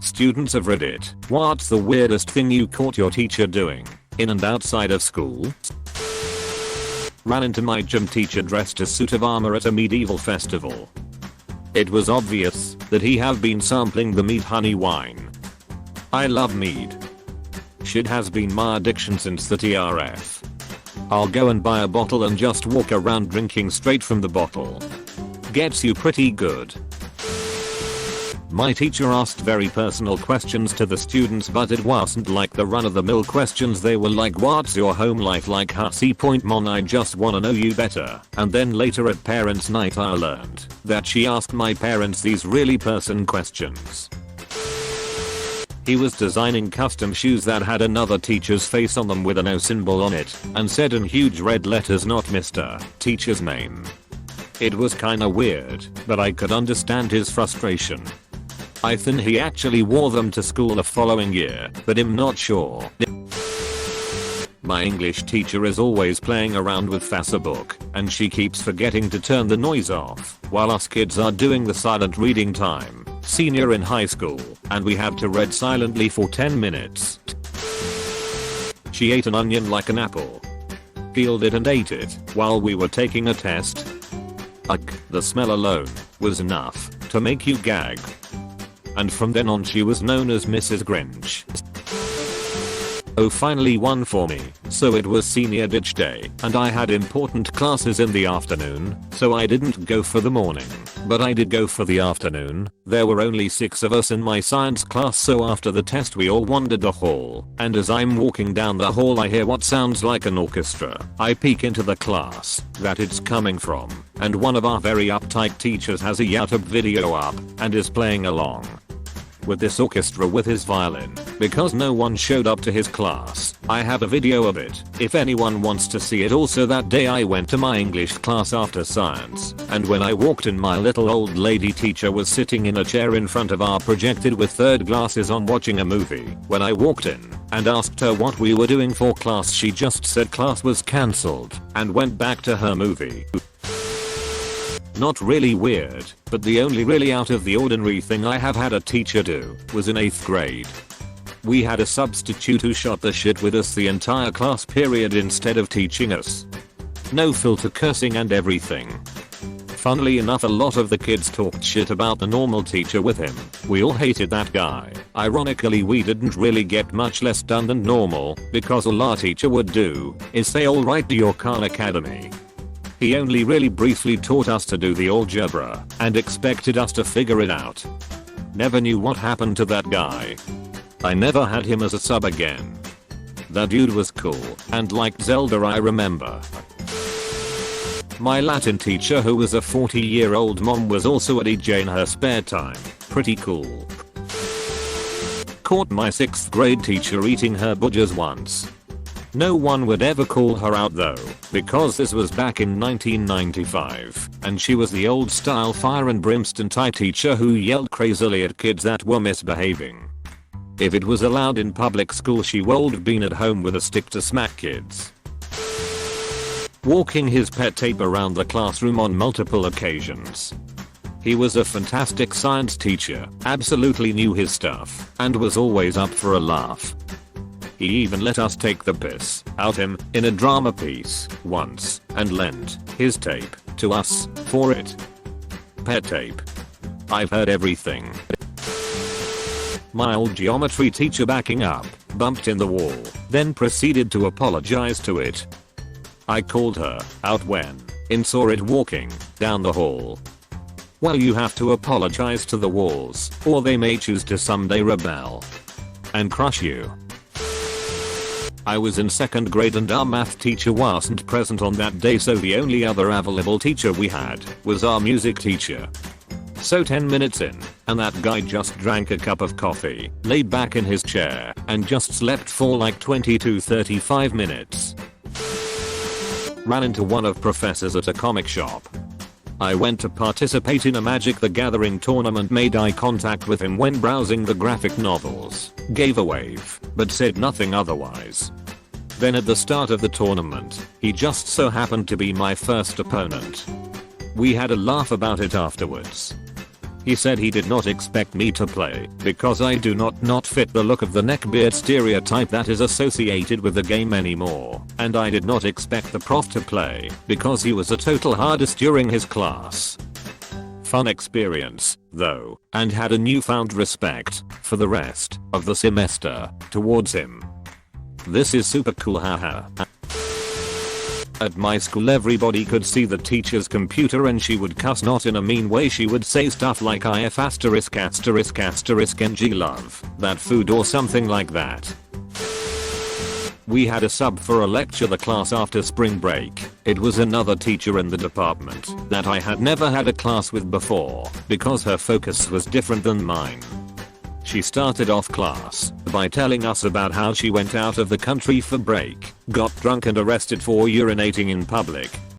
Students of Reddit, what's the weirdest thing you caught your teacher doing, in and outside of school? Ran into my gym teacher dressed as suit of armor at a medieval festival. It was obvious that he have been sampling the mead honey wine. I love mead. Shit has been my addiction since the TRF. I'll go and buy a bottle and just walk around drinking straight from the bottle. Gets you pretty good. My teacher asked very personal questions to the students, but it wasn't like the run-of-the-mill questions. They were like, what's your home life like, hussy point mom, I just wanna know you better. And then later at parents night I learned that she asked my parents these really person questions. He was designing custom shoes that had another teacher's face on them with a no symbol on it and said in huge red letters, not Mr. Teacher's name. It was kinda weird, but I could understand his frustration. I think he actually wore them to school the following year, but I'm not sure. My English teacher is always playing around with Facebook, and she keeps forgetting to turn the noise off, while us kids are doing the silent reading time, senior in high school, and we have to read silently for 10 minutes. She ate an onion like an apple. Peeled it and ate it while we were taking a test. Ugh, the smell alone was enough to make you gag. And from then on she was known as Mrs. Grinch. Oh, finally one for me. So it was senior ditch day and I had important classes in the afternoon, so I didn't go for the morning, but I did go for the afternoon. There were only 6 of us in my science class, so after the test we all wandered the hall, and as I'm walking down the hall I hear what sounds like an orchestra. I peek into the class that it's coming from, and one of our very uptight teachers has a YouTube video up and is playing along with this orchestra with his violin, because no one showed up to his class. I have a video of it if anyone wants to see it. Also that day I went to my English class after science, and when I walked in my little old lady teacher was sitting in a chair in front of our projector with third glasses on watching a movie. When I walked in and asked her what we were doing for class, she just said class was cancelled and went back to her movie. Not really weird, but the only really out of the ordinary thing I have had a teacher do was in 8th grade. We had a substitute who shot the shit with us the entire class period instead of teaching us. No filter cursing and everything. Funnily enough, a lot of the kids talked shit about the normal teacher with him. We all hated that guy. Ironically, we didn't really get much less done than normal, because all our teacher would do is say alright to your Khan Academy. He only really briefly taught us to do the algebra and expected us to figure it out. Never knew what happened to that guy. I never had him as a sub again. That dude was cool and liked Zelda, I remember. My Latin teacher, who was a 40-year-old mom, was also a DJ in her spare time. Pretty cool. Caught my 6th grade teacher eating her budgers once. No one would ever call her out though, because this was back in 1995, and she was the old style fire and brimstone type teacher who yelled crazily at kids that were misbehaving. If it was allowed in public school, she would have been at home with a stick to smack kids. Walking his pet tape around the classroom on multiple occasions. He was a fantastic science teacher, absolutely knew his stuff, and was always up for a laugh. He even let us take the piss out him in a drama piece once and lent his tape to us for it. Pet tape. I've heard everything. My old geometry teacher backing up, bumped in the wall, then proceeded to apologize to it. I called her out when I saw it walking down the hall. Well, you have to apologize to the walls, or they may choose to someday rebel and crush you. I was in 2nd grade and our math teacher wasn't present on that day, so the only other available teacher we had was our music teacher. So 10 minutes in, and that guy just drank a cup of coffee, laid back in his chair, and just slept for like 20 to 35 minutes. Ran into one of professors at a comic shop. I went to participate in a Magic the Gathering tournament, made eye contact with him when browsing the graphic novels, gave a wave, but said nothing otherwise. Then at the start of the tournament, he just so happened to be my first opponent. We had a laugh about it afterwards. He said he did not expect me to play because I do not fit the look of the neckbeard stereotype that is associated with the game anymore, and I did not expect the prof to play because he was a total hardest during his class. Fun experience, though, and had a newfound respect for the rest of the semester towards him. This is super cool, haha. At my school everybody could see the teacher's computer and she would cuss, not in a mean way. She would say stuff like if ****ng love that food or something like that. We had a sub for a lecture the class after spring break. It was another teacher in the department that I had never had a class with before because her focus was different than mine. She started off class by telling us about how she went out of the country for break, got drunk and arrested for urinating in public.